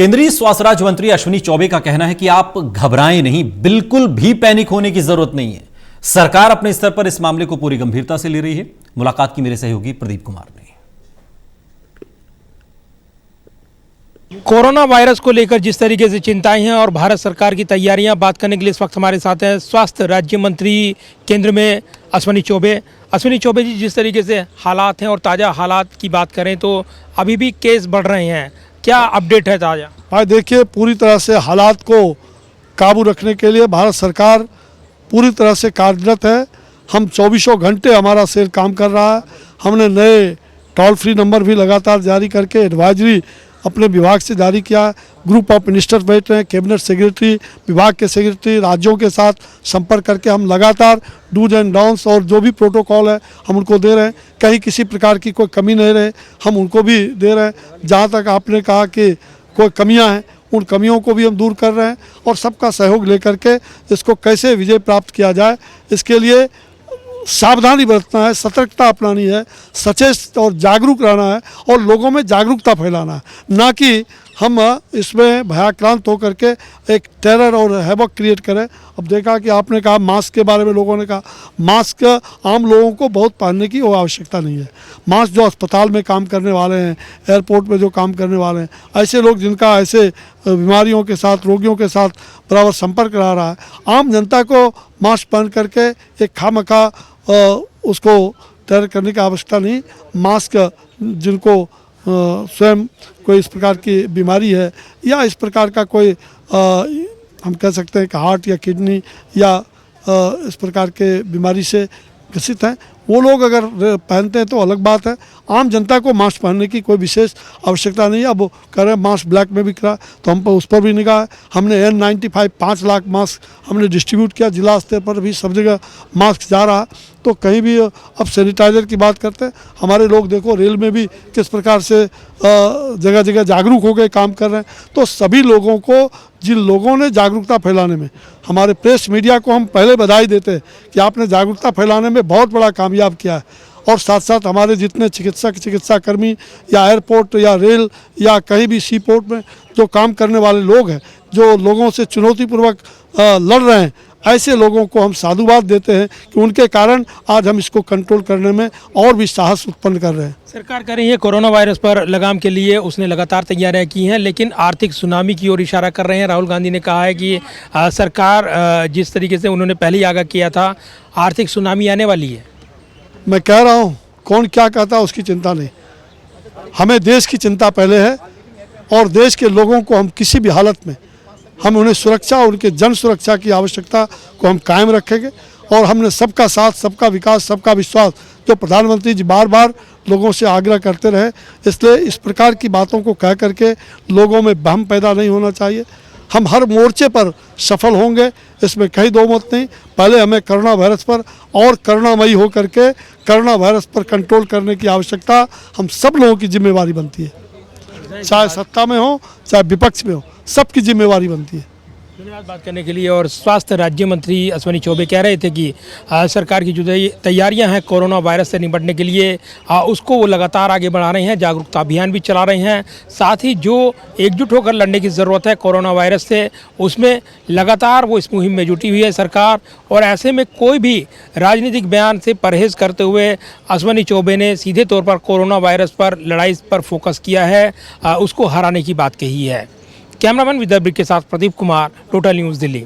केंद्रीय स्वास्थ्य राज्य मंत्री अश्विनी चौबे का कहना है कि आप घबराएं नहीं, बिल्कुल भी पैनिक होने की जरूरत नहीं है। सरकार अपने स्तर पर इस मामले को पूरी गंभीरता से ले रही है। मुलाकात की मेरे सहयोगी प्रदीप कुमार ने। कोरोना वायरस को लेकर जिस तरीके से चिंताएं हैं और भारत सरकार की तैयारियां, बात करने के लिए इस वक्त हमारे साथ हैं स्वास्थ्य राज्य मंत्री केंद्र में अश्विनी चौबे। अश्विनी चौबे जी, जिस तरीके से हालात हैं और ताज़ा हालात की बात करें तो अभी भी केस बढ़ रहे हैं, क्या अपडेट है ताज़ा? भाई देखिए, पूरी तरह से हालात को काबू रखने के लिए भारत सरकार पूरी तरह से कार्यरत है। हम 24 घंटे हमारा सेल काम कर रहा है। हमने नए टोल फ्री नंबर भी लगातार जारी करके एडवाइजरी अपने विभाग से जारी किया। ग्रुप ऑफ मिनिस्टर्स बैठ रहे हैं, कैबिनेट सेक्रेटरी, विभाग के सेक्रेटरी, राज्यों के साथ संपर्क करके हम लगातार डूज एंड डाउन्स और जो भी प्रोटोकॉल है हम उनको दे रहे हैं। कहीं किसी प्रकार की कोई कमी नहीं रहे, हम उनको भी दे रहे हैं। जहाँ तक आपने कहा कि कोई कमियां हैं, उन कमियों को भी हम दूर कर रहे हैं और सबका सहयोग लेकर के इसको कैसे विजय प्राप्त किया जाए, इसके लिए सावधानी बरतना है, सतर्कता अपनानी है, सचेत और जागरूक रहना है और लोगों में जागरूकता फैलाना है, ना कि हम इसमें भयाक्रांत होकर के एक टेरर और हैवक क्रिएट करें। अब देखा कि आपने कहा मास्क के बारे में, लोगों ने कहा मास्क आम लोगों को बहुत पहनने की वो आवश्यकता नहीं है। मास्क जो अस्पताल में काम करने वाले हैं, एयरपोर्ट में जो काम करने वाले हैं, ऐसे लोग जिनका ऐसे बीमारियों के साथ, रोगियों के साथ बराबर संपर्क रहा है, आम जनता को मास्क पहन करके एक खामखा उसको तैयार करने की आवश्यकता नहीं। मास्क जिनको स्वयं कोई इस प्रकार की बीमारी है या इस प्रकार का कोई हम कह सकते हैं कि हार्ट या किडनी या इस प्रकार के बीमारी से ग्रसित हैं, वो लोग अगर पहनते हैं तो अलग बात है। आम जनता को मास्क पहनने की कोई विशेष आवश्यकता नहीं है। अब कह रहे हैं मास्क ब्लैक में बिक रहा, तो हम पर उस पर भी निगाह है। हमने N95 5 लाख मास्क हमने डिस्ट्रीब्यूट किया, जिला स्तर पर भी सब जगह मास्क जा रहा। तो कहीं भी अब सैनिटाइज़र की बात करते हैं, हमारे लोग देखो रेल में भी किस प्रकार से जगह जगह जागरूक हो गए काम कर रहे हैं। तो सभी लोगों को, जिन लोगों ने जागरूकता फैलाने में, हमारे प्रेस मीडिया को हम पहले बधाई देते हैं कि आपने जागरूकता फैलाने में बहुत बड़ा कामयाब किया है। और साथ साथ हमारे जितने चिकित्साकर्मी या एयरपोर्ट या रेल या कहीं भी सी पोर्ट में जो काम करने वाले लोग हैं, जो लोगों से चुनौतीपूर्वक लड़ रहे हैं, ऐसे लोगों को हम साधुवाद देते हैं कि उनके कारण आज हम इसको कंट्रोल करने में और भी साहस उत्पन्न कर रहे हैं। सरकार कर रही है कोरोना वायरस पर लगाम के लिए, उसने लगातार तैयारियां की हैं, लेकिन आर्थिक सुनामी की ओर इशारा कर रहे हैं। राहुल गांधी ने कहा है कि सरकार जिस तरीके से उन्होंने पहले ही आगाह किया था, आर्थिक सुनामी आने वाली है। मैं कह रहा हूँ, कौन क्या कहता है उसकी चिंता नहीं, हमें देश की चिंता पहले है और देश के लोगों को हम किसी भी हालत में हम उन्हें सुरक्षा, उनके जन सुरक्षा की आवश्यकता को हम कायम रखेंगे। और हमने सबका साथ, सबका विकास, सबका विश्वास जो प्रधानमंत्री जी बार बार लोगों से आग्रह करते रहे, इसलिए इस प्रकार की बातों को कह करके लोगों में भ्रम पैदा नहीं होना चाहिए। हम हर मोर्चे पर सफल होंगे, इसमें कहीं दो मत नहीं। पहले हमें कोरोना वायरस पर और करुणामयी होकर के कोरोना वायरस पर कंट्रोल करने की आवश्यकता हम सब लोगों की जिम्मेवारी बनती है, चाहे सत्ता में हो चाहे विपक्ष में हो, सबकी जिम्मेवारी बनती है। धन्यवाद बात करने के लिए। और स्वास्थ्य राज्य मंत्री अश्विनी चौबे कह रहे थे कि सरकार की जो तैयारियां हैं कोरोना वायरस से निपटने के लिए, उसको वो लगातार आगे बढ़ा रहे हैं, जागरूकता अभियान भी चला रहे हैं। साथ ही जो एकजुट होकर लड़ने की ज़रूरत है कोरोना वायरस से, उसमें लगातार वो इस मुहिम में जुटी हुई है सरकार। और ऐसे में कोई भी राजनीतिक बयान से परहेज़ करते हुए अश्विनी चौबे ने सीधे तौर पर कोरोना वायरस पर लड़ाई पर फोकस किया है, उसको हराने की बात कही है। कैमरामैन विद्याब्रिक के साथ प्रदीप कुमार, टोटल न्यूज़ दिल्ली।